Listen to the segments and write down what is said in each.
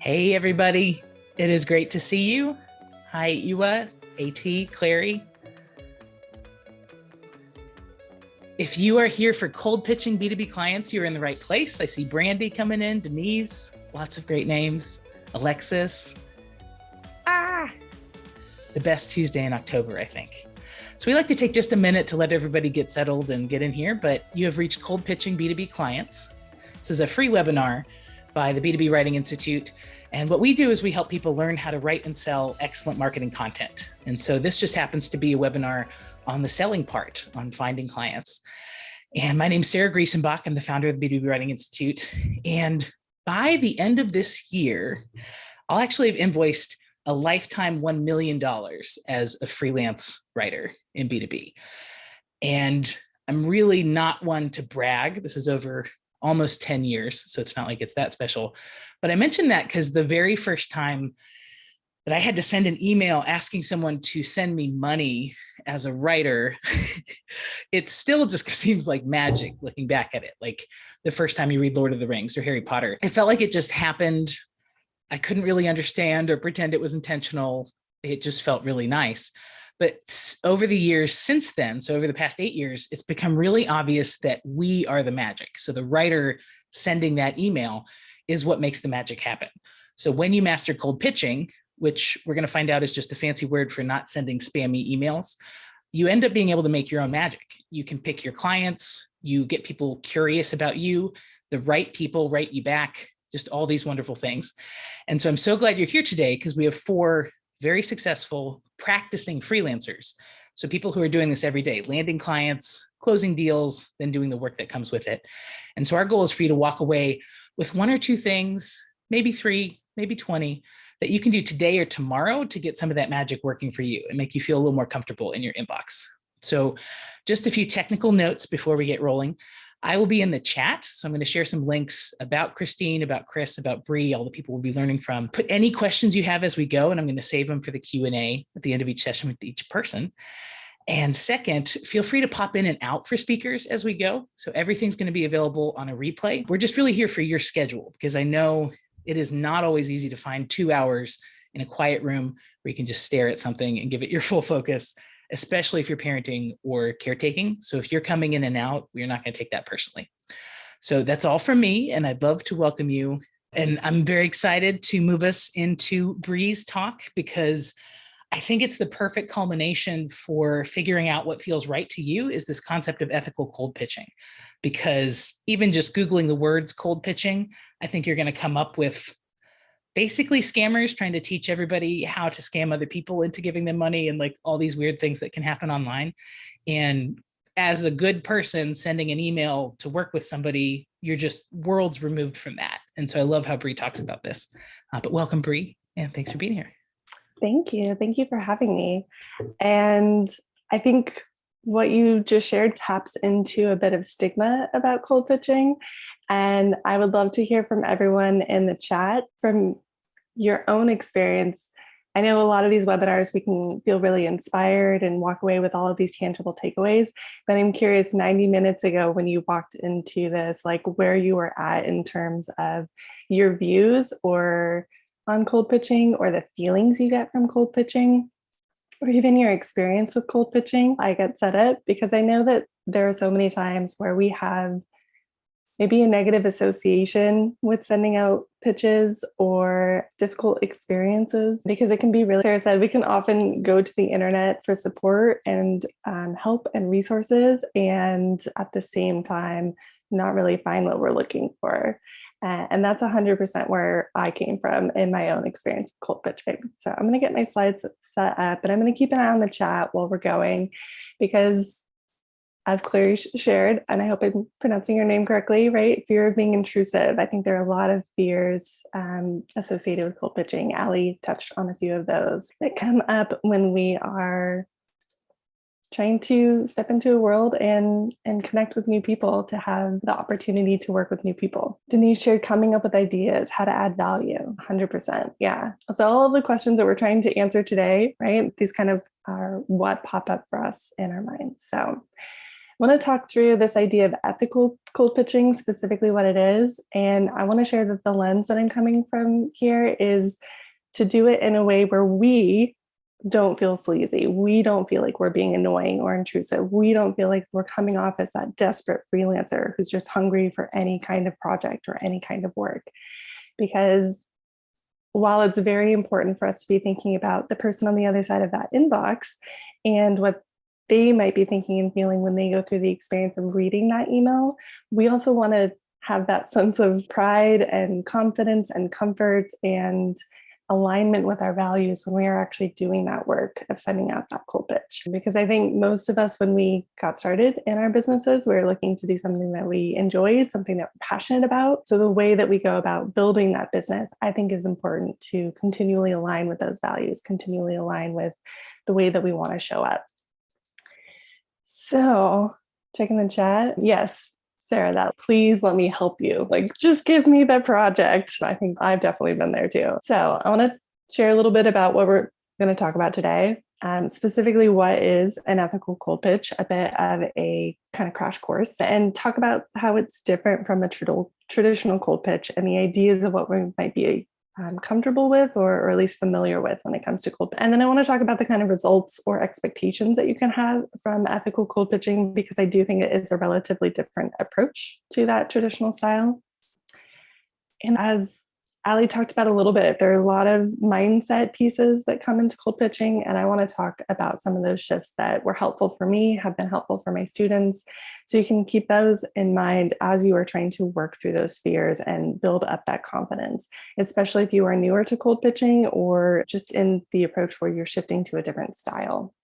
Hey, everybody. It is great to see you. Hi, Iwa, AT, Clary. If you are here for cold pitching B2B clients, you're in the right place. I see Brandy coming in, Denise, lots of great names, Alexis. The best Tuesday in October, I think. So we like to take just a minute to let everybody get settled and get in here, but you have reached Cold Pitching B2B Clients. This is a free webinar by the B2B Writing Institute. And what we do is we help people learn how to write and sell excellent marketing content. And so this just happens to be a webinar on the selling part, on finding clients. And my name's Sarah Griesenbach. I'm the founder of the B2B Writing Institute. And by the end of this year, I'll actually have invoiced a lifetime $1 million as a freelance writer in B2B. And I'm really not one to brag. This is over almost 10 years, so it's not like it's that special. But I mentioned that because the very first time that I had to send an email asking someone to send me money as a writer, it still just seems like magic looking back at it. Like the first time you read Lord of the Rings or Harry Potter, it felt like it just happened. I couldn't really understand or pretend it was intentional. It just felt really nice. But over the years since then, so over the past 8 years, it's become really obvious that we are the magic. So the writer sending that email is what makes the magic happen. So when you master cold pitching, which we're going to find out is just a fancy word for not sending spammy emails, you end up being able to make your own magic. You can pick your clients, you get people curious about you, the right people write you back, just all these wonderful things. And so I'm so glad you're here today because we have 4 very successful practicing freelancers. So people who are doing this every day, landing clients, closing deals, then doing the work that comes with it. And so our goal is for you to walk away with 1 or 2 things, maybe 3, maybe 20, that you can do today or tomorrow to get some of that magic working for you and make you feel a little more comfortable in your inbox. So just a few technical notes before we get rolling. I will be in the chat. So I'm going to share some links about Christine, about Chris, about Bree, all the people we'll be learning from. Put any questions you have as we go, and I'm going to save them for the Q&A at the end of each session with each person. And second, feel free to pop in and out for speakers as we go. So everything's going to be available on a replay. We're just really here for your schedule because I know it is not always easy to find 2 hours in a quiet room where you can just stare at something and give it your full focus, especially if you're parenting or caretaking. So if you're coming in and out, we're not going to take that personally. So that's all from me, and I'd love to welcome you. And I'm very excited to move us into Bree's talk because I think it's the perfect culmination for figuring out what feels right to you is this concept of ethical cold pitching. Because even just Googling the words cold pitching, I think you're going to come up with basically scammers trying to teach everybody how to scam other people into giving them money and like all these weird things that can happen online. And as a good person sending an email to work with somebody, you're just worlds removed from that. And so I love how Bree talks about this. But welcome, Bree, and thanks for being here. Thank you. Thank you for having me. And I think what you just shared taps into a bit of stigma about cold pitching. And I would love to hear from everyone in the chat from your own experience. I know a lot of these webinars, we can feel really inspired and walk away with all of these tangible takeaways. But I'm curious, 90 minutes ago when you walked into this, like where you were at in terms of your views or on cold pitching or the feelings you get from cold pitching, or even your experience with cold pitching. I get set up because I know that there are so many times where we have maybe a negative association with sending out pitches or difficult experiences because it can be really, Sarah said, we can often go to the internet for support and help and resources, and at the same time, not really find what we're looking for. And that's 100% where I came from in my own experience with cold pitching. So I'm going to get my slides set up, and I'm going to keep an eye on the chat while we're going, because as Clary shared, and I hope I'm pronouncing your name correctly, right? Fear of being intrusive. I think there are a lot of fears associated with cold pitching. Ali touched on a few of those that come up when we are trying to step into a world and connect with new people, to have the opportunity to work with new people. Denise shared coming up with ideas, how to add value, 100%. Yeah. So all of the questions that we're trying to answer today, right? These kind of are what pop up for us in our minds. So want to talk through this idea of ethical cold pitching, specifically what it is. And I want to share that the lens that I'm coming from here is to do it in a way where we don't feel sleazy. We don't feel like we're being annoying or intrusive. We don't feel like we're coming off as that desperate freelancer who's just hungry for any kind of project or any kind of work. Because while it's very important for us to be thinking about the person on the other side of that inbox and what they might be thinking and feeling when they go through the experience of reading that email, we also want to have that sense of pride and confidence and comfort and alignment with our values when we are actually doing that work of sending out that cold pitch. Because I think most of us, when we got started in our businesses, we were looking to do something that we enjoyed, something that we're passionate about. So the way that we go about building that business, I think, is important to continually align with those values, continually align with the way that we want to show up. So checking the chat. Yes, Sarah, that please let me help you. Like, just give me the project. I think I've definitely been there too. So I want to share a little bit about what we're going to talk about today. Specifically, what is an ethical cold pitch, a bit of a kind of crash course, and talk about how it's different from a traditional cold pitch and the ideas of what we might be comfortable with or at least familiar with when it comes to cold pitch. And then I want to talk about the kind of results or expectations that you can have from ethical cold pitching, because I do think it is a relatively different approach to that traditional style. And as Ali talked about a little bit, there are a lot of mindset pieces that come into cold pitching, and I want to talk about some of those shifts that were helpful for me, have been helpful for my students, so you can keep those in mind as you are trying to work through those fears and build up that confidence, especially if you are newer to cold pitching or just in the approach where you're shifting to a different style.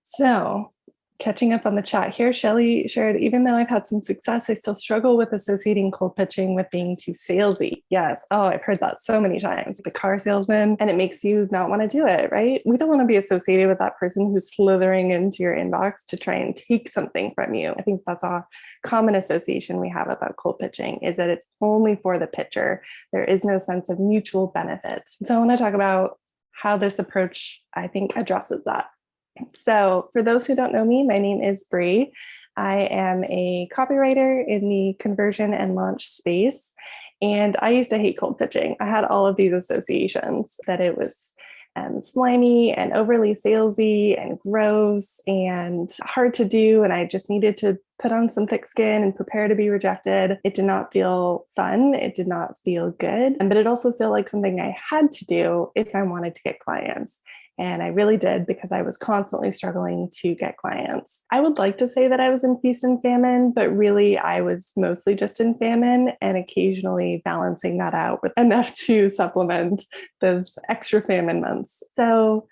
So, catching up on the chat here, Shelly shared, even though I've had some success, I still struggle with associating cold pitching with being too salesy. Yes. Oh, I've heard that so many times. The car salesman, and it makes you not want to do it, right? We don't want to be associated with that person who's slithering into your inbox to try and take something from you. I think that's a common association we have about cold pitching, is that it's only for the pitcher. There is no sense of mutual benefit. So I want to talk about how this approach, I think, addresses that. So for those who don't know me, my name is Bree. I am a copywriter in the conversion and launch space. And I used to hate cold pitching. I had all of these associations that it was slimy and overly salesy and gross and hard to do. And I just needed to put on some thick skin and prepare to be rejected. It did not feel fun. It did not feel good. But it also felt like something I had to do if I wanted to get clients. And I really did, because I was constantly struggling to get clients. I would like to say that I was in feast and famine, but really I was mostly just in famine and occasionally balancing that out with enough to supplement those extra famine months. So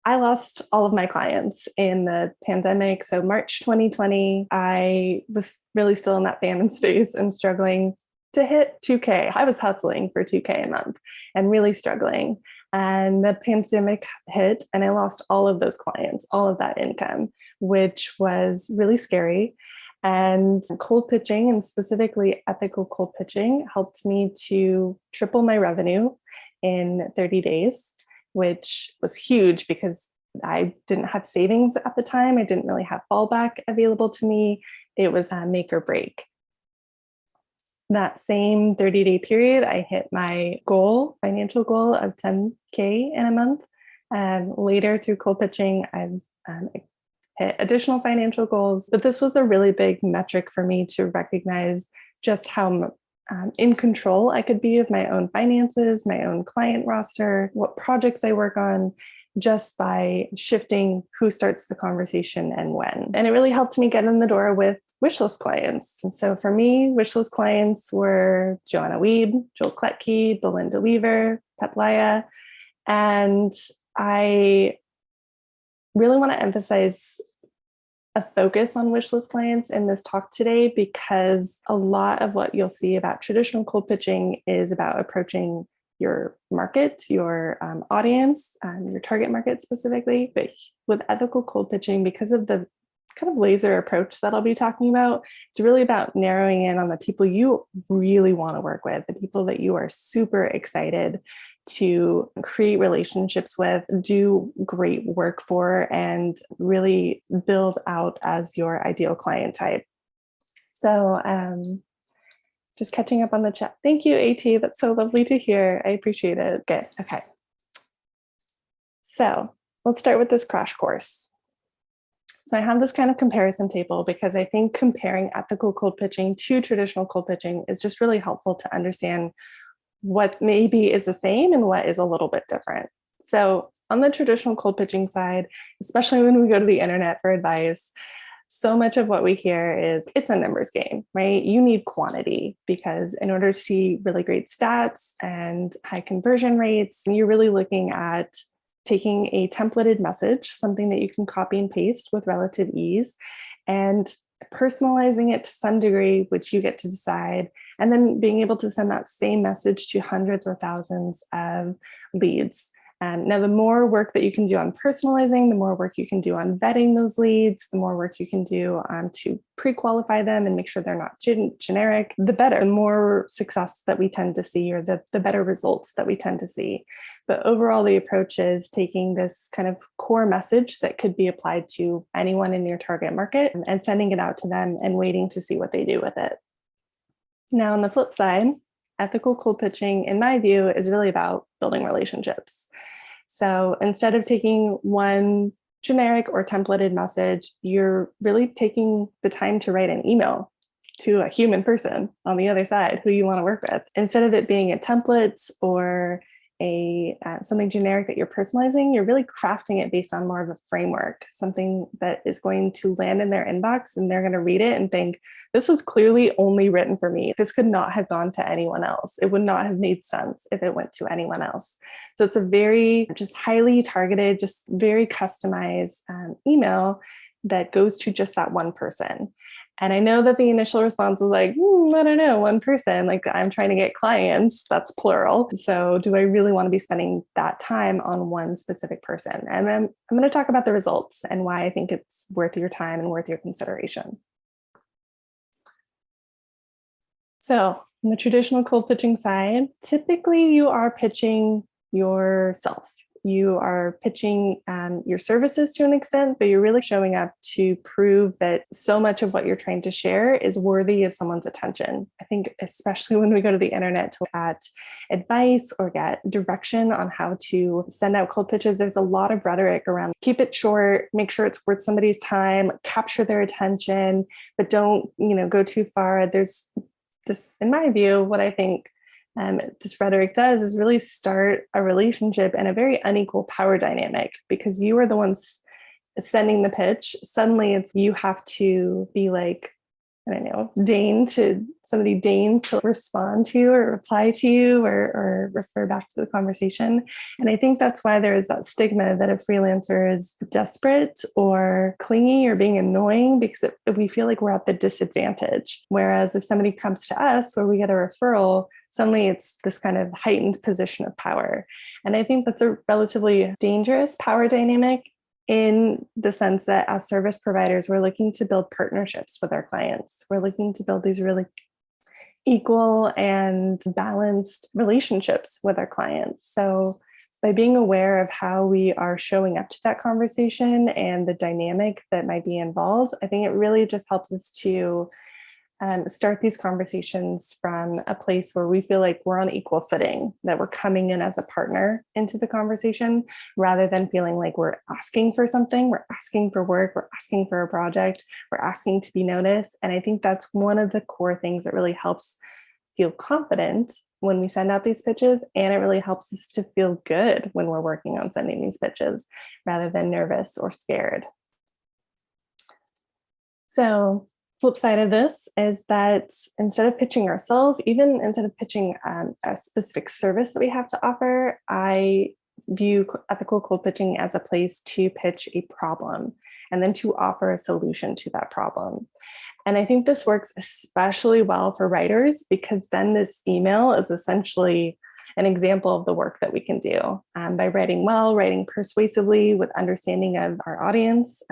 I lost all of my clients in the pandemic. So March 2020, I was really still in that famine space and struggling to hit 2K. I was hustling for 2K a month and really struggling. And the pandemic hit and I lost all of those clients, all of that income, which was really scary. And cold pitching, and specifically ethical cold pitching, helped me to triple my revenue in 30 days, which was huge because I didn't have savings at the time. I didn't really have fallback available to me. It was make or break. That same 30-day period, I hit my financial goal of 10K in a month. And later through cold pitching, I've hit additional financial goals. But this was a really big metric for me to recognize just how in control I could be of my own finances, my own client roster, what projects I work on, just by shifting who starts the conversation and when. And it really helped me get in the door with wishlist clients. And so for me, wishlist clients were Joanna Wiebe, Joel Kletke, Belinda Weaver, Peplaya. And I really want to emphasize a focus on wishlist clients in this talk today, because a lot of what you'll see about traditional cold pitching is about approaching your market, your audience, your target market specifically. But with ethical cold pitching, because of the kind of laser approach that I'll be talking about. It's really about narrowing in on the people you really want to work with, the people that you are super excited to create relationships with, do great work for, and really build out as your ideal client type. So just catching up on the chat. Thank you, AT. That's so lovely to hear. I appreciate it. Good. Okay. So let's start with this crash course. So I have this kind of comparison table because I think comparing ethical cold pitching to traditional cold pitching is just really helpful to understand what maybe is the same and what is a little bit different. So on the traditional cold pitching side, especially when we go to the internet for advice, so much of what we hear is it's a numbers game, right? You need quantity because in order to see really great stats and high conversion rates, you're really looking at taking a templated message, something that you can copy and paste with relative ease, and personalizing it to some degree, which you get to decide, and then being able to send that same message to hundreds or thousands of leads. Now, the more work that you can do on personalizing, the more work you can do on vetting those leads, the more work you can do to pre-qualify them and make sure they're not generic, the better. The more success that we tend to see, or the better results that we tend to see. But overall, the approach is taking this kind of core message that could be applied to anyone in your target market and sending it out to them and waiting to see what they do with it. Now, on the flip side, ethical cold pitching, in my view, is really about building relationships. So instead of taking one generic or templated message, you're really taking the time to write an email to a human person on the other side who you want to work with. Instead of it being a template or something generic that you're personalizing, you're really crafting it based on more of a framework, something that is going to land in their inbox and they're going to read it and think, this was clearly only written for me. This could not have gone to anyone else. It would not have made sense if it went to anyone else. So it's a very just highly targeted, just very customized email that goes to just that one person. And I know that the initial response was like, I don't know, one person, like I'm trying to get clients, that's plural. So do I really want to be spending that time on one specific person? And then I'm going to talk about the results and why I think it's worth your time and worth your consideration. So on the traditional cold pitching side, typically you are pitching yourself. You are pitching your services to an extent, but you're really showing up to prove that so much of what you're trying to share is worthy of someone's attention. I think especially when we go to the internet to get advice or get direction on how to send out cold pitches, there's a lot of rhetoric around keep it short, make sure it's worth somebody's time, capture their attention, but don't, go too far. There's this, in my view, what I think this rhetoric does is really start a relationship in a very unequal power dynamic because you are the ones sending the pitch. Suddenly you have to be like, I don't know, somebody deigns to respond to you or reply to you or refer back to the conversation. And I think that's why there is that stigma that a freelancer is desperate or clingy or being annoying because we feel like we're at the disadvantage. Whereas if somebody comes to us or we get a referral, suddenly it's this kind of heightened position of power. And I think that's a relatively dangerous power dynamic in the sense that as service providers, we're looking to build partnerships with our clients. We're looking to build these really equal and balanced relationships with our clients. So by being aware of how we are showing up to that conversation and the dynamic that might be involved, I think it really just helps us to start these conversations from a place where we feel like we're on equal footing, that we're coming in as a partner into the conversation rather than feeling like we're asking for something, we're asking for work, we're asking for a project, we're asking to be noticed. And I think that's one of the core things that really helps feel confident when we send out these pitches. And it really helps us to feel good when we're working on sending these pitches rather than nervous or scared. So flip side of this is that instead of pitching ourselves, even instead of pitching a specific service that we have to offer, I view ethical cold pitching as a place to pitch a problem and then to offer a solution to that problem. And I think this works especially well for writers because then this email is essentially an example of the work that we can do by writing well, writing persuasively with understanding of our audience,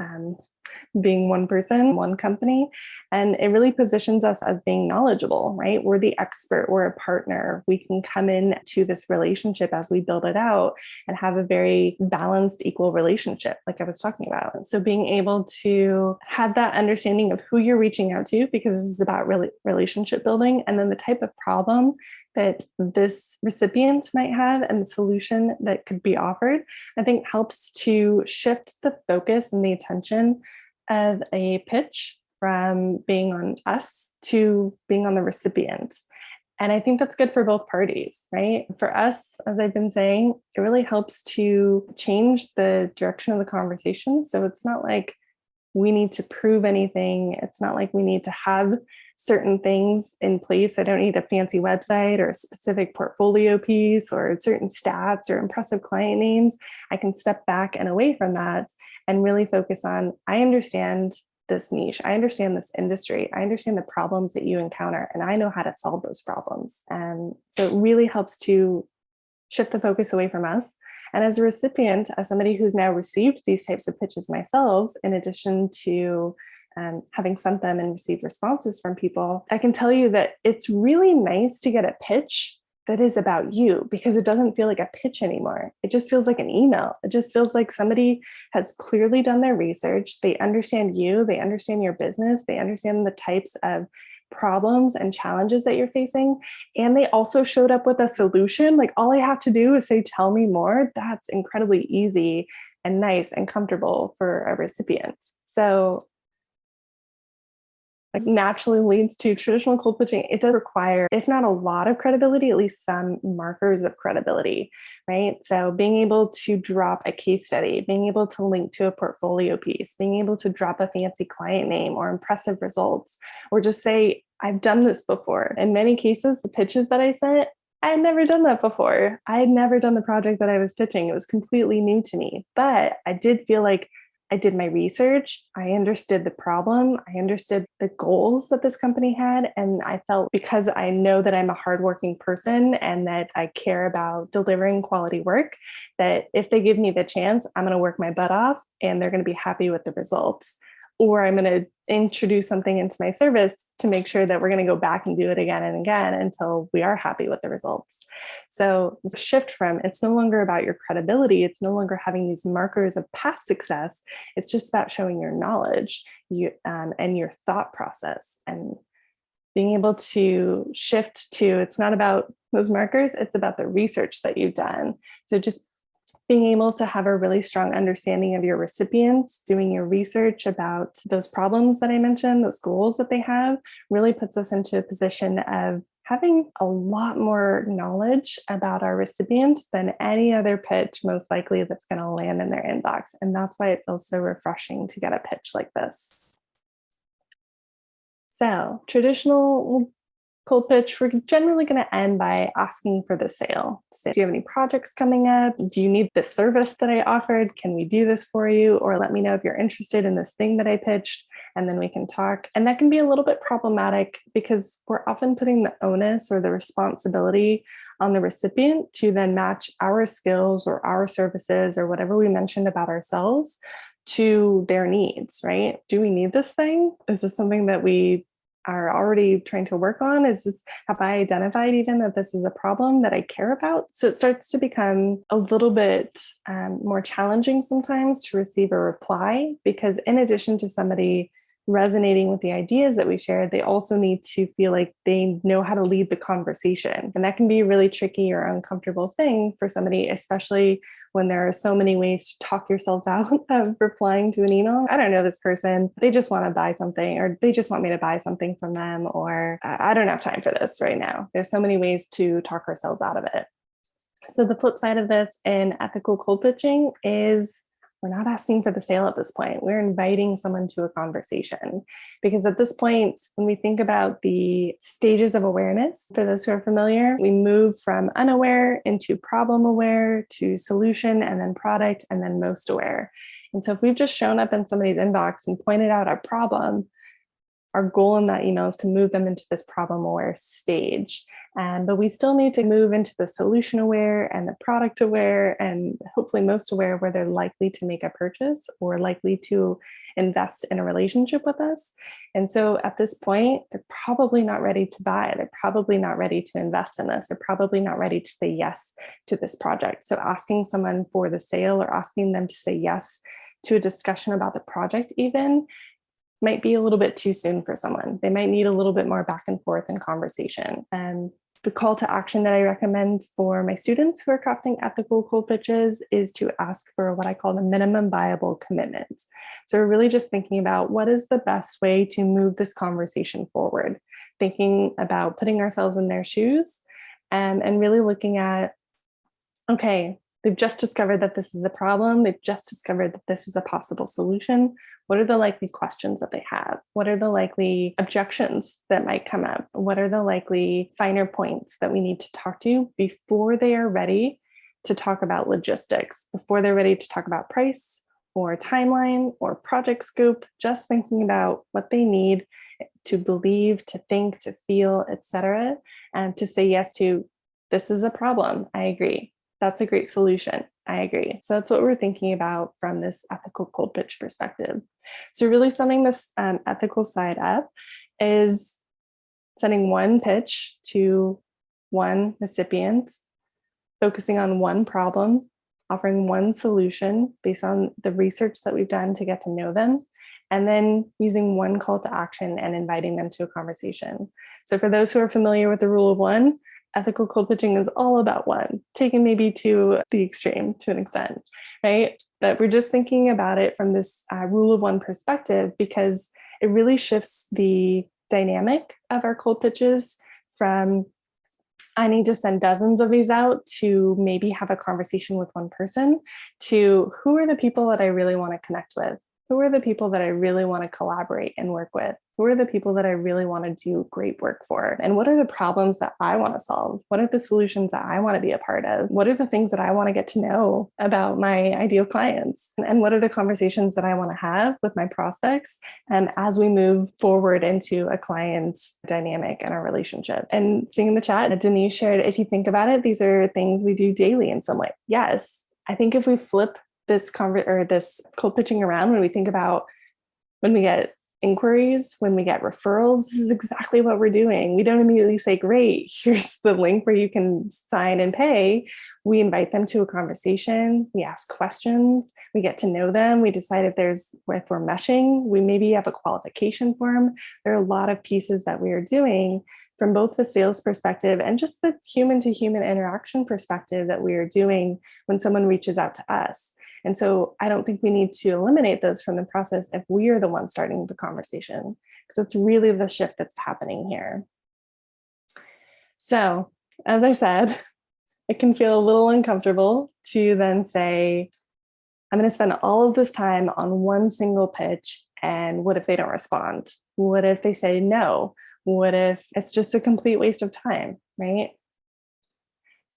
being one person, one company. And it really positions us as being knowledgeable, right? We're the expert, we're a partner. We can come in to this relationship as we build it out and have a very balanced, equal relationship, like I was talking about. So being able to have that understanding of who you're reaching out to, because this is about relationship building, and then the type of problem that this recipient might have and the solution that could be offered, I think helps to shift the focus and the attention of a pitch from being on us to being on the recipient. And I think that's good for both parties, right? For us, as I've been saying, it really helps to change the direction of the conversation. So it's not like we need to prove anything. It's not like we need to have certain things in place. I don't need a fancy website or a specific portfolio piece or certain stats or impressive client names. I can step back and away from that and really focus on, I understand this niche. I understand this industry. I understand the problems that you encounter, and I know how to solve those problems. And so it really helps to shift the focus away from us. And as a recipient, as somebody who's now received these types of pitches myself, in addition to having sent them and received responses from people, I can tell you that it's really nice to get a pitch that is about you, because it doesn't feel like a pitch anymore. It just feels like an email. It just feels like somebody has clearly done their research. They understand you, they understand your business, they understand the types of problems and challenges that you're facing. And they also showed up with a solution. Like, all I have to do is say, tell me more. That's incredibly easy and nice and comfortable for a recipient. So like naturally leads to traditional cold pitching. It does require, if not a lot of credibility, at least some markers of credibility, right? So being able to drop a case study, being able to link to a portfolio piece, being able to drop a fancy client name or impressive results, or just say, I've done this before. In many cases, the pitches that I sent, I had never done that before. I had never done the project that I was pitching. It was completely new to me, but I did feel like I did my research. I understood the problem. I understood the goals that this company had. And I felt, because I know that I'm a hardworking person and that I care about delivering quality work, that if they give me the chance, I'm going to work my butt off and they're going to be happy with the results. Or I'm going to introduce something into my service to make sure that we're going to go back and do it again and again until we are happy with the results. So the shift from, it's no longer about your credibility, it's no longer having these markers of past success, it's just about showing your knowledge and your thought process, and being able to shift to, it's not about those markers, it's about the research that you've done. So just being able to have a really strong understanding of your recipient, doing your research about those problems that I mentioned, those goals that they have, really puts us into a position of having a lot more knowledge about our recipients than any other pitch, most likely, that's going to land in their inbox. And that's why it feels so refreshing to get a pitch like this. So traditional cold pitch, we're generally going to end by asking for the sale. Say, do you have any projects coming up? Do you need this service that I offered? Can we do this for you? Or let me know if you're interested in this thing that I pitched, and then we can talk. And that can be a little bit problematic because we're often putting the onus or the responsibility on the recipient to then match our skills or our services or whatever we mentioned about ourselves to their needs, right? Do we need this thing? Is this something that we are already trying to work on? Have I identified even that this is a problem that I care about? So it starts to become a little bit more challenging sometimes to receive a reply, because in addition to somebody resonating with the ideas that we shared, they also need to feel like they know how to lead the conversation. And that can be a really tricky or uncomfortable thing for somebody, especially when there are so many ways to talk yourselves out of replying to an email. I don't know this person. They just want to buy something, or they just want me to buy something from them, or I don't have time for this right now. There's so many ways to talk ourselves out of it. So the flip side of this in ethical cold pitching is we're not asking for the sale at this point. We're inviting someone to a conversation, because at this point, when we think about the stages of awareness, for those who are familiar, we move from unaware into problem aware to solution, and then product, and then most aware. And so if we've just shown up in somebody's inbox and pointed out a problem, our goal in that email is to move them into this problem aware stage. But we still need to move into the solution aware and the product aware, and hopefully most aware, where they're likely to make a purchase or likely to invest in a relationship with us. And so at this point, they're probably not ready to buy. They're probably not ready to invest in this. They're probably not ready to say yes to this project. So asking someone for the sale or asking them to say yes to a discussion about the project even might be a little bit too soon for someone. They might need a little bit more back and forth and conversation. And the call to action that I recommend for my students who are crafting ethical cold pitches is to ask for what I call the minimum viable commitment. So we're really just thinking about what is the best way to move this conversation forward, thinking about putting ourselves in their shoes and really looking at, okay, they've just discovered that this is a problem. They've just discovered that this is a possible solution. What are the likely questions that they have? What are the likely objections that might come up? What are the likely finer points that we need to talk to before they are ready to talk about logistics, before they're ready to talk about price or timeline or project scope, just thinking about what they need to believe, to think, to feel, etc., and to say yes to, this is a problem. I agree. That's a great solution. I agree. So that's what we're thinking about from this ethical cold pitch perspective. So really summing this ethical side up is sending one pitch to one recipient, focusing on one problem, offering one solution based on the research that we've done to get to know them, and then using one call to action and inviting them to a conversation. So for those who are familiar with the rule of one, ethical cold pitching is all about one, taken maybe to the extreme to an extent, right? But we're just thinking about it from this rule of one perspective, because it really shifts the dynamic of our cold pitches from, I need to send dozens of these out, to maybe have a conversation with one person, to who are the people that I really want to connect with? Who are the people that I really want to collaborate and work with? Who are the people that I really want to do great work for? And what are the problems that I want to solve? What are the solutions that I want to be a part of? What are the things that I want to get to know about my ideal clients? And what are the conversations that I want to have with my prospects as we move forward into a client dynamic and our relationship? And seeing in the chat that Denise shared, if you think about it, these are things we do daily in some way. Yes, I think if we flip this cold pitching around, when we think about when we get inquiries, when we get referrals, this is exactly what we're doing. We don't immediately say, great, here's the link where you can sign and pay. We invite them to a conversation. We ask questions. We get to know them. We decide if we're meshing. We maybe have a qualification form. There are a lot of pieces that we are doing from both the sales perspective and just the human to human interaction perspective that we are doing when someone reaches out to us. And so I don't think we need to eliminate those from the process if we are the ones starting the conversation, because it's really the shift that's happening here. So, as I said, it can feel a little uncomfortable to then say, I'm going to spend all of this time on one single pitch, and what if they don't respond? What if they say no? What if it's just a complete waste of time, right?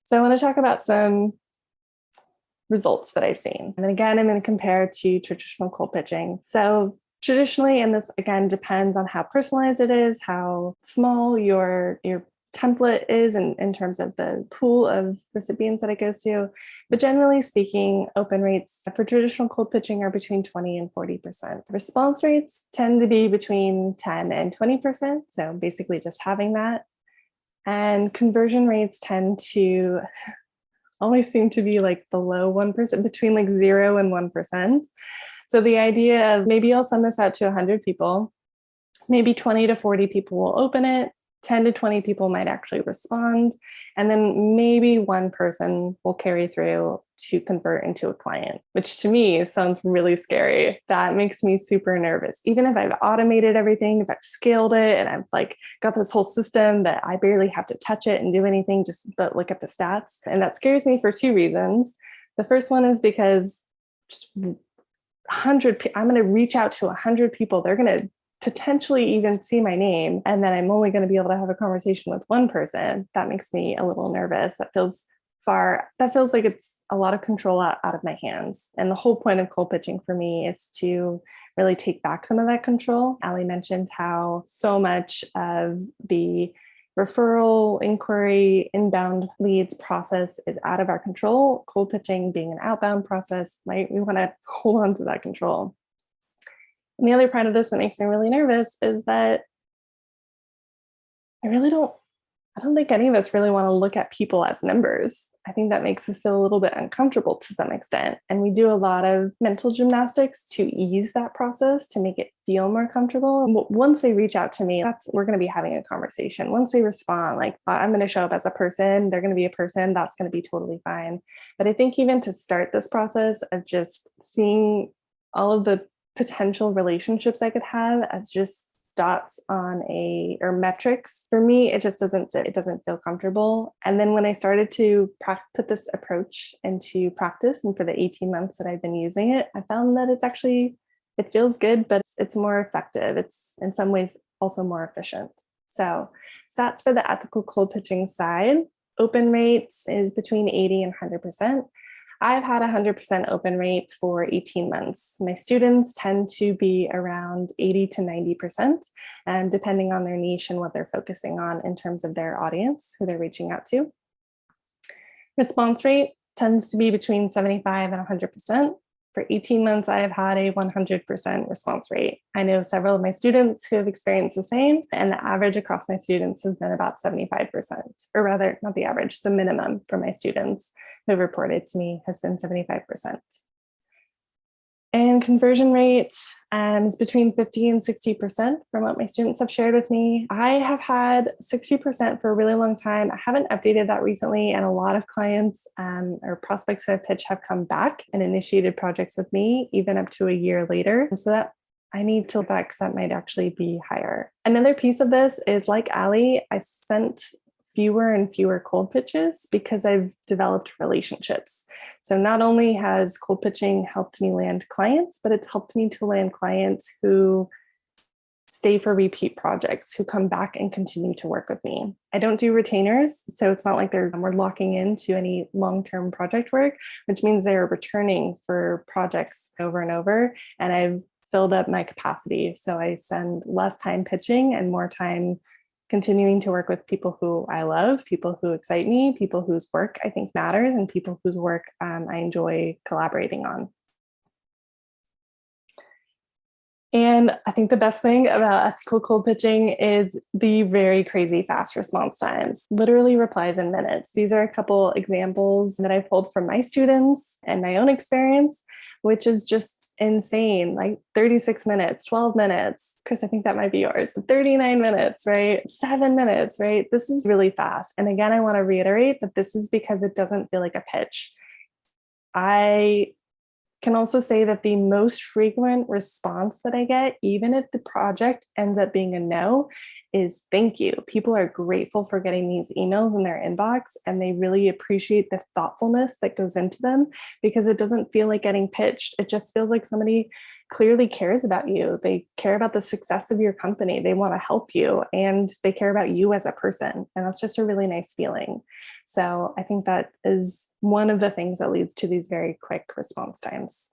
So I want to talk about some results that I've seen. And then again, I'm going to compare to traditional cold pitching. So traditionally, and this again depends on how personalized it is, how small your template is in terms of the pool of recipients that it goes to. But generally speaking, open rates for traditional cold pitching are between 20 and 40%. Response rates tend to be between 10 and 20%. So basically just having that. And conversion rates tend to always seem to be like below 1%, between like 0 and 1%. So the idea of maybe I'll send this out to 100 people, maybe 20 to 40 people will open it, 10 to 20 people might actually respond, and then maybe one person will carry through to convert into a client, which to me sounds really scary. That makes me super nervous. Even if I've automated everything, if I've scaled it and I've like got this whole system that I barely have to touch it and do anything, just but look at the stats. And that scares me for two reasons. The first one is because just 100, I'm going to reach out to 100 people. They're going to potentially even see my name, and then I'm only going to be able to have a conversation with one person. That makes me a little nervous. That feels like it's a lot of control out of my hands. And the whole point of cold pitching for me is to really take back some of that control. Ali mentioned how so much of the referral, inquiry, inbound leads process is out of our control. Cold pitching being an outbound process, right? We want to hold on to that control. And the other part of this that makes me really nervous is that I don't think any of us really want to look at people as numbers. I think that makes us feel a little bit uncomfortable to some extent. And we do a lot of mental gymnastics to ease that process, to make it feel more comfortable. And once they reach out to me, we're going to be having a conversation. Once they respond, like, I'm going to show up as a person, they're going to be a person, that's going to be totally fine. But I think even to start this process of just seeing all of the potential relationships I could have as just dots on or metrics, for me, it just doesn't feel comfortable. And then when I started to put this approach into practice, and for the 18 months that I've been using it, I found that it feels good, but it's more effective. It's in some ways also more efficient. So stats for the ethical cold pitching side, open rates is between 80 and 100%. I've had 100% open rate for 18 months. My students tend to be around 80 to 90%, and depending on their niche and what they're focusing on in terms of their audience, who they're reaching out to. Response rate tends to be between 75 and 100%. For 18 months, I have had a 100% response rate. I know several of my students who have experienced the same, and the average across my students has been about 75%, or rather, not the average, the minimum for my students who have reported to me has been 75%. And conversion rate is between 50 and 60% from what my students have shared with me. I have had 60% for a really long time. I haven't updated that recently, and a lot of clients or prospects who have pitched have come back and initiated projects with me, even up to a year later. So that I need to back, because that might actually be higher. Another piece of this is, like Ali, I've sent fewer and fewer cold pitches because I've developed relationships. So not only has cold pitching helped me land clients, but it's helped me to land clients who stay for repeat projects, who come back and continue to work with me. I don't do retainers, so it's not like we're locking into any long-term project work, which means they're returning for projects over and over. And I've filled up my capacity. So I spend less time pitching and more time continuing to work with people who I love, people who excite me, people whose work I think matters, and people whose work I enjoy collaborating on. And I think the best thing about ethical cold pitching is the very crazy fast response times, literally replies in minutes. These are a couple examples that I've pulled from my students and my own experience, which is just insane, like 36 minutes, 12 minutes. Chris, I think that might be yours. 39 minutes, right? 7 minutes, right? This is really fast. And again, I want to reiterate that this is because it doesn't feel like a pitch. I can also say that the most frequent response that I get, even if the project ends up being a no, is thank you. People are grateful for getting these emails in their inbox, and they really appreciate the thoughtfulness that goes into them, because it doesn't feel like getting pitched. It just feels like somebody clearly cares about you. They care about the success of your company. They want to help you, and they care about you as a person. And that's just a really nice feeling. So I think that is one of the things that leads to these very quick response times.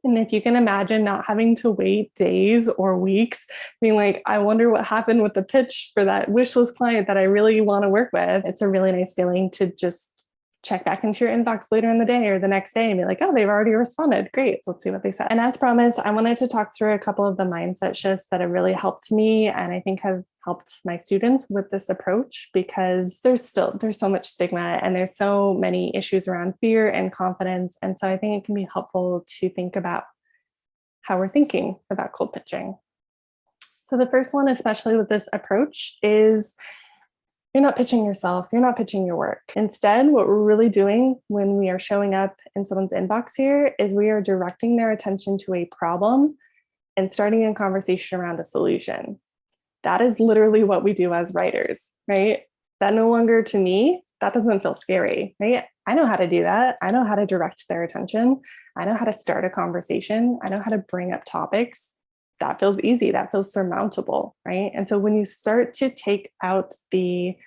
And if you can imagine not having to wait days or weeks, being like, I wonder what happened with the pitch for that wish list client that I really want to work with, it's a really nice feeling to just check back into your inbox later in the day or the next day and be like, oh, they've already responded. Great. Let's see what they said. And as promised, I wanted to talk through a couple of the mindset shifts that have really helped me, and I think have helped my students with this approach, because there's so much stigma and there's so many issues around fear and confidence. And so I think it can be helpful to think about how we're thinking about cold pitching. So the first one, especially with this approach, is you're not pitching yourself, you're not pitching your work. Instead, what we're really doing when we are showing up in someone's inbox here is we are directing their attention to a problem and starting a conversation around a solution. That is literally what we do as writers, right? That no longer, to me, that doesn't feel scary, right? I know how to do that. I know how to direct their attention. I know how to start a conversation. I know how to bring up topics. That feels easy. That feels surmountable, right? And so when you start to take out the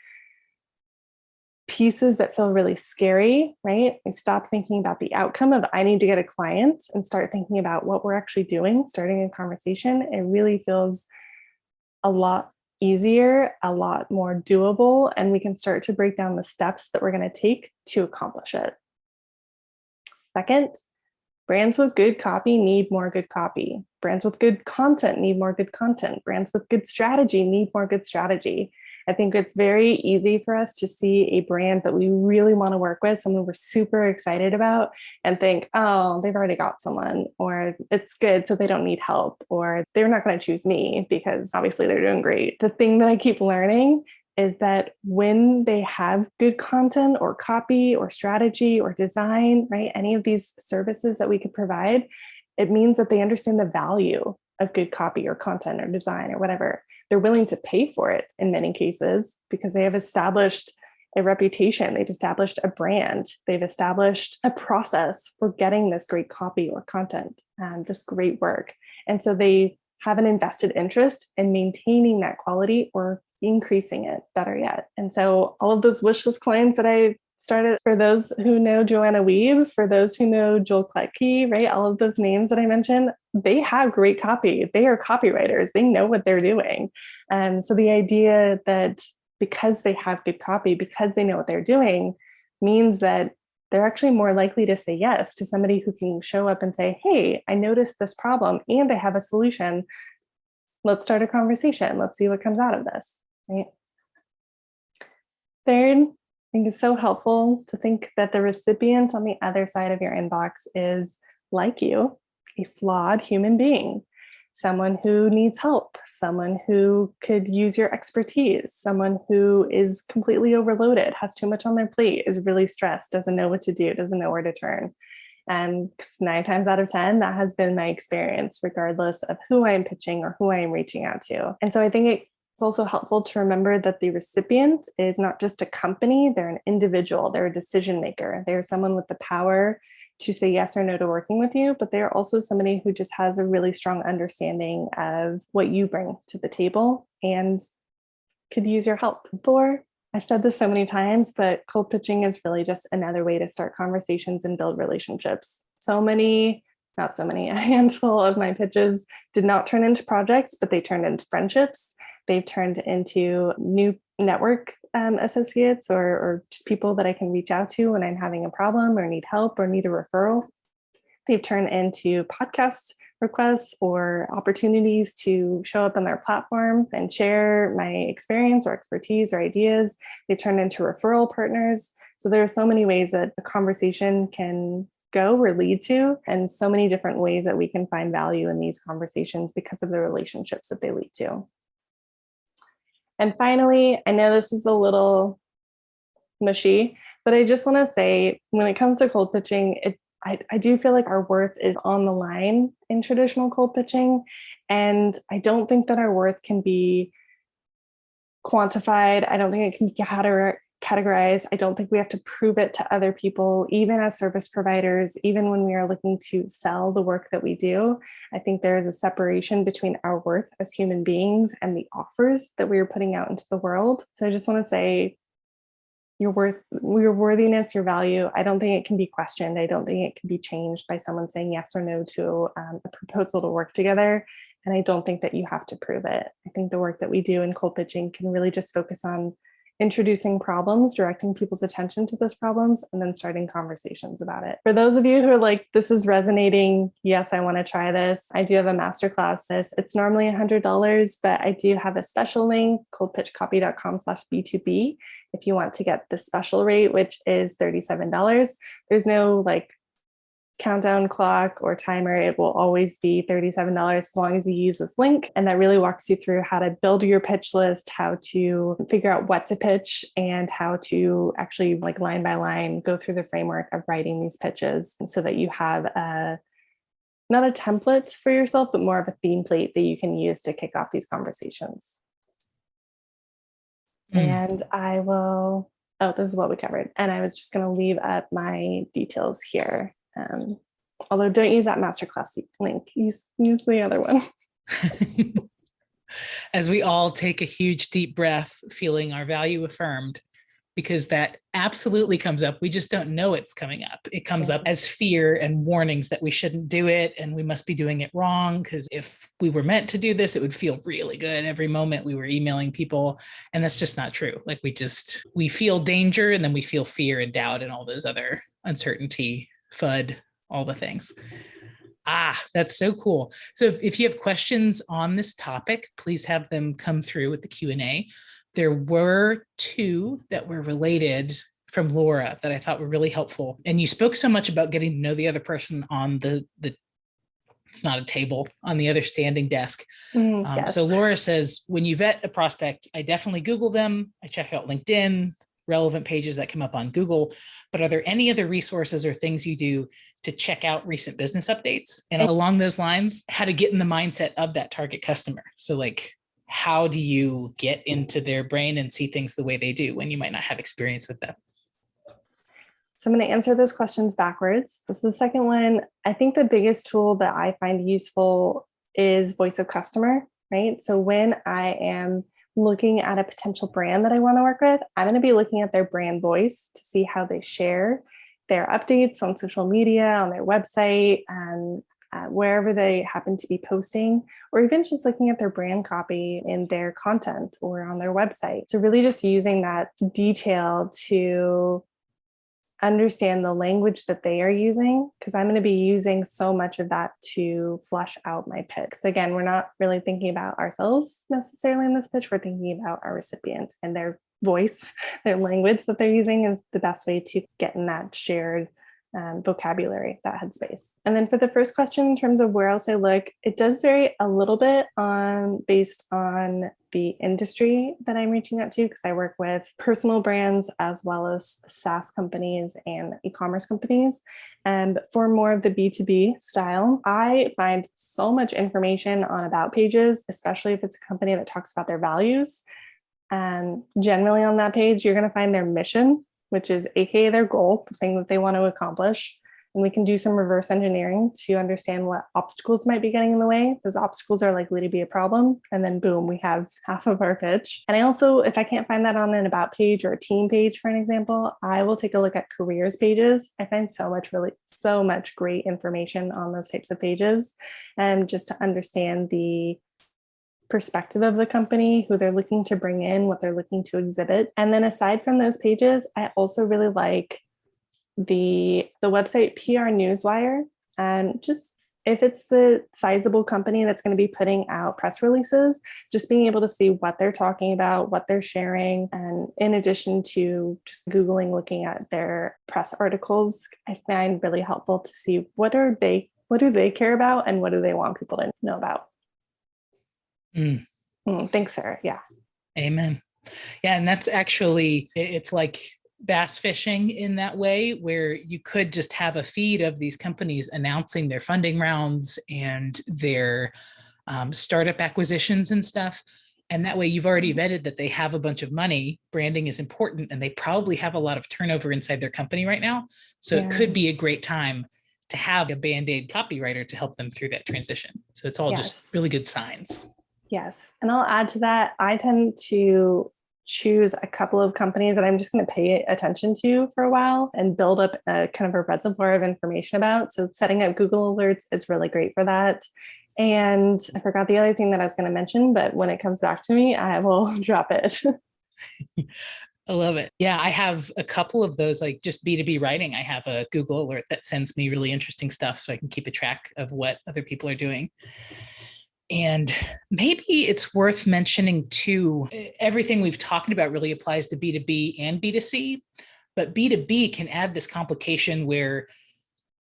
pieces that feel really scary, right? We stop thinking about the outcome of I need to get a client and start thinking about what we're actually doing, starting a conversation. It really feels a lot easier, a lot more doable, and we can start to break down the steps that we're going to take to accomplish it. Second, brands with good copy need more good copy. Brands with good content need more good content. Brands with good strategy need more good strategy. I think it's very easy for us to see a brand that we really want to work with, someone we're super excited about, and think, oh, they've already got someone, or it's good, so they don't need help, or they're not going to choose me because obviously they're doing great. The thing that I keep learning is that when they have good content or copy or strategy or design, right, any of these services that we could provide, it means that they understand the value of good copy or content or design or whatever. They're willing to pay for it in many cases because they have established a reputation, they've established a brand, they've established a process for getting this great copy or content, this great work. And so they have an invested interest in maintaining that quality or increasing it, better yet. And so all of those wish list clients that I started, for those who know Joanna Weeb, for those who know Joel Kletke, right? All of those names that I mentioned, they have great copy. They are copywriters. They know what they're doing. And so the idea that because they have good copy, because they know what they're doing, means that they're actually more likely to say yes to somebody who can show up and say, hey, I noticed this problem and I have a solution. Let's start a conversation. Let's see what comes out of this, right? Third, I think it's so helpful to think that the recipient on the other side of your inbox is, like you, a flawed human being, someone who needs help, someone who could use your expertise, someone who is completely overloaded, has too much on their plate, is really stressed, doesn't know what to do, doesn't know where to turn. And 9 times out of 10, that has been my experience, regardless of who I am pitching or who I am reaching out to. And so I think it's also helpful to remember that the recipient is not just a company, they're an individual, they're a decision maker. They're someone with the power to say yes or no to working with you, but they're also somebody who just has a really strong understanding of what you bring to the table and could use your help. I've said this so many times, but cold pitching is really just another way to start conversations and build relationships. A handful of my pitches did not turn into projects, but they turned into friendships. They've turned into new network associates or just people that I can reach out to when I'm having a problem or need help or need a referral. They've turned into podcast requests or opportunities to show up on their platform and share my experience or expertise or ideas. They turn into referral partners. So there are so many ways that a conversation can go or lead to, and so many different ways that we can find value in these conversations because of the relationships that they lead to. And finally, I know this is a little mushy, but I just want to say, when it comes to cold pitching, I do feel like our worth is on the line in traditional cold pitching. And I don't think that our worth can be quantified. I don't think it can be categorized. I don't think we have to prove it to other people, even as service providers, even when we are looking to sell the work that we do. I think there is a separation between our worth as human beings and the offers that we are putting out into the world. So I just want to say, your worthiness, your value, I don't think it can be questioned. I don't think it can be changed by someone saying yes or no to a proposal to work together. And I don't think that you have to prove it. I think the work that we do in cold pitching can really just focus on introducing problems, directing people's attention to those problems, and then starting conversations about it. For those of you who are like, this is resonating, yes, I want to try this, I do have a masterclass. It's normally $100, but I do have a special link, coldpitchcopy.com/B2B. If you want to get the special rate, which is $37, there's no like countdown clock or timer. It will always be $37 as long as you use this link. And that really walks you through how to build your pitch list, how to figure out what to pitch, and how to actually like line by line go through the framework of writing these pitches so that you have not a template for yourself, but more of a theme plate that you can use to kick off these conversations. And this is what we covered. And I was just going to leave up my details here. Although don't use that masterclass link, use the other one. As we all take a huge deep breath, feeling our value affirmed, because that absolutely comes up. We just don't know it's coming up. It comes up as fear and warnings that we shouldn't do it and we must be doing it wrong, because if we were meant to do this, it would feel really good every moment we were emailing people. And that's just not true. Like we feel danger, and then we feel fear and doubt and all those other uncertainty, FUD, all the things. That's so cool. So if you have questions on this topic, please have them come through with the Q&A. There were two that were related from Laura that I thought were really helpful. And you spoke so much about getting to know the other person on the it's not a table, on the other standing desk. Yes. So Laura says, when you vet a prospect, I definitely Google them. I check out LinkedIn, relevant pages that come up on Google. But are there any other resources or things you do to check out recent business updates? And along those lines, how to get in the mindset of that target customer. So like, how do you get into their brain and see things the way they do when you might not have experience with them? So I'm going to answer those questions backwards. This is the second one. I think the biggest tool that I find useful is voice of customer, right? So when I am looking at a potential brand that I want to work with, I'm going to be looking at their brand voice to see how they share their updates on social media, on their website, and wherever they happen to be posting, or even just looking at their brand copy in their content or on their website. So really just using that detail to understand the language that they are using, because I'm going to be using so much of that to flush out my pitch. So again, we're not really thinking about ourselves necessarily in this pitch. We're thinking about our recipient and their voice, their language that they're using is the best way to get in that shared vocabulary, that headspace. And then for the first question, in terms of where else I look, it does vary a little bit based on the industry that I'm reaching out to, because I work with personal brands as well as SaaS companies and e-commerce companies. And for more of the B2B style, I find so much information on about pages, especially if it's a company that talks about their values. And generally on that page, you're going to find their mission, which is AKA their goal, the thing that they want to accomplish. And we can do some reverse engineering to understand what obstacles might be getting in the way. Those obstacles are likely to be a problem. And then boom, we have half of our pitch. And I also, if I can't find that on an about page or a team page, for an example, I will take a look at careers pages. I find so much great information on those types of pages. And just to understand the perspective of the company, who they're looking to bring in, what they're looking to exhibit. And then aside from those pages, I also really like the website PR Newswire. And just if it's the sizable company that's going to be putting out press releases, just being able to see what they're talking about, what they're sharing. And in addition to just Googling, looking at their press articles, I find really helpful to see what do they care about and what do they want people to know about. Thanks, Sarah. Yeah. Amen. Yeah. And that's actually, it's like bass fishing in that way, where you could just have a feed of these companies announcing their funding rounds and their startup acquisitions and stuff. And that way you've already vetted that they have a bunch of money. Branding is important, and they probably have a lot of turnover inside their company right now. So It could be a great time to have a Band-Aid copywriter to help them through that transition. So it's all just really good signs. Yes. And I'll add to that, I tend to choose a couple of companies that I'm just going to pay attention to for a while and build up a kind of a reservoir of information about. So setting up Google Alerts is really great for that. And I forgot the other thing that I was going to mention, but when it comes back to me, I will drop it. I love it. Yeah, I have a couple of those, like just B2B writing. I have a Google Alert that sends me really interesting stuff so I can keep a track of what other people are doing. And maybe it's worth mentioning too, everything we've talked about really applies to B2B and B2C, but B2B can add this complication where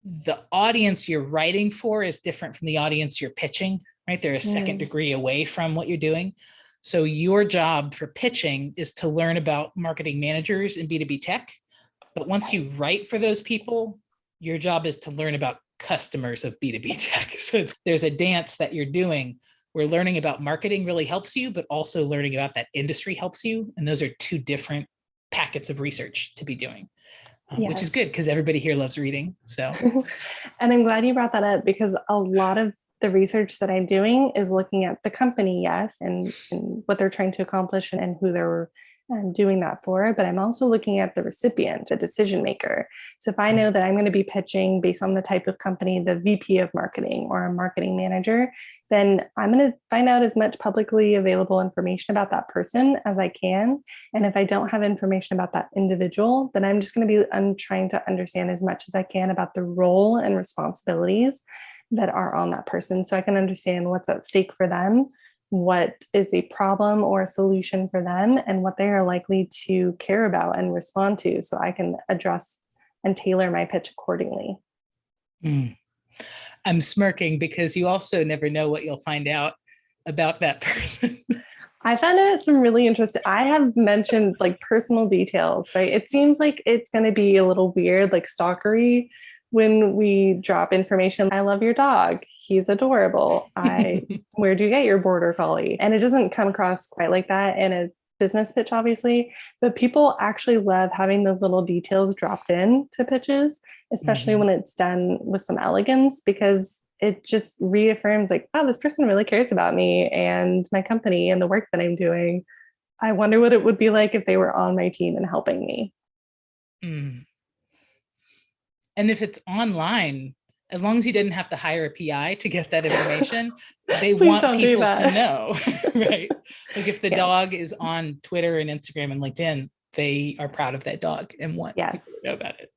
the audience you're writing for is different from the audience you're pitching, right? They're a second degree away from what you're doing. So your job for pitching is to learn about marketing managers in B2B tech. But once you write for those people, your job is to learn about customers of B2B tech. So there's a dance that you're doing where learning about marketing really helps you, but also learning about that industry helps you. And those are two different packets of research to be doing, which is good because everybody here loves reading. So, and I'm glad you brought that up, because a lot of the research that I'm doing is looking at the company, and what they're trying to accomplish and who they're I'm doing that for, but I'm also looking at the recipient, the decision maker. So if I know that I'm going to be pitching based on the type of company, the VP of marketing or a marketing manager, then I'm going to find out as much publicly available information about that person as I can. And if I don't have information about that individual, then I'm just going to be trying to understand as much as I can about the role and responsibilities that are on that person, so I can understand what's at stake for them, what is a problem or a solution for them, and what they are likely to care about and respond to, so I can address and tailor my pitch accordingly. I'm smirking because you also never know what you'll find out about that person. I found it some really interesting. I have mentioned like personal details, right? It seems like it's going to be a little weird, like stalkery, when we drop information. I love your dog. He's adorable. Where do you get your border collie? And it doesn't come across quite like that in a business pitch, obviously, but people actually love having those little details dropped in to pitches, especially when it's done with some elegance, because it just reaffirms like, wow, this person really cares about me and my company and the work that I'm doing. I wonder what it would be like if they were on my team and helping me. And if it's online, as long as you didn't have to hire a PI to get that information, they want people to know, right? Like if the dog is on Twitter and Instagram and LinkedIn, they are proud of that dog and want people to know about it.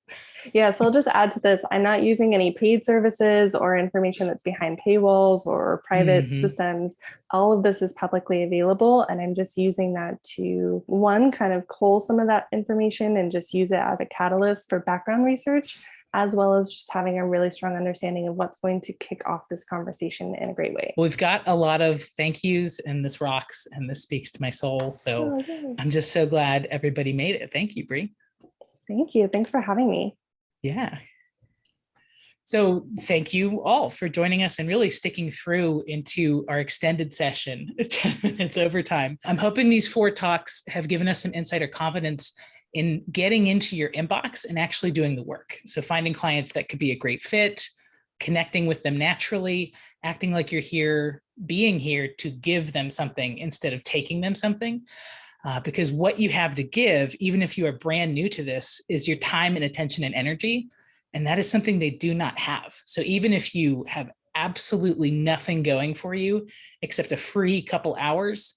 Yeah, so I'll just add to this. I'm not using any paid services or information that's behind paywalls or private systems. All of this is publicly available, and I'm just using that to, one, kind of cull some of that information and just use it as a catalyst for background research, as well as just having a really strong understanding of what's going to kick off this conversation in a great way. We've got a lot of thank yous, and this rocks, and this speaks to my soul. So I'm just so glad everybody made it. Thank you, Bree. Thank you. Thanks for having me. Yeah. So thank you all for joining us and really sticking through into our extended session, 10 minutes overtime. I'm hoping these 4 talks have given us some insight or confidence in getting into your inbox and actually doing the work. So finding clients that could be a great fit, connecting with them naturally, acting like you're here, being here to give them something instead of taking them something. Because what you have to give, even if you are brand new to this, is your time and attention and energy. And that is something they do not have. So even if you have absolutely nothing going for you except a free couple hours,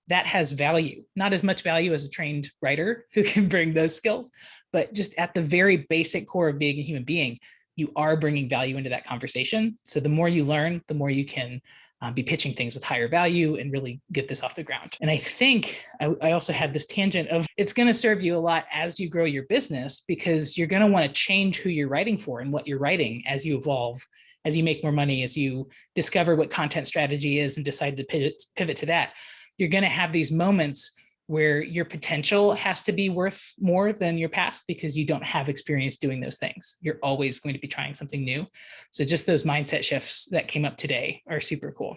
that has value. Not as much value as a trained writer who can bring those skills, but just at the very basic core of being a human being, you are bringing value into that conversation. So the more you learn, the more you can be pitching things with higher value and really get this off the ground. And I think I also had this tangent of it's going to serve you a lot as you grow your business, because you're going to want to change who you're writing for and what you're writing as you evolve, as you make more money, as you discover what content strategy is and decide to pivot to that. You're going to have these moments where your potential has to be worth more than your past because you don't have experience doing those things. You're always going to be trying something new. So just those mindset shifts that came up today are super cool.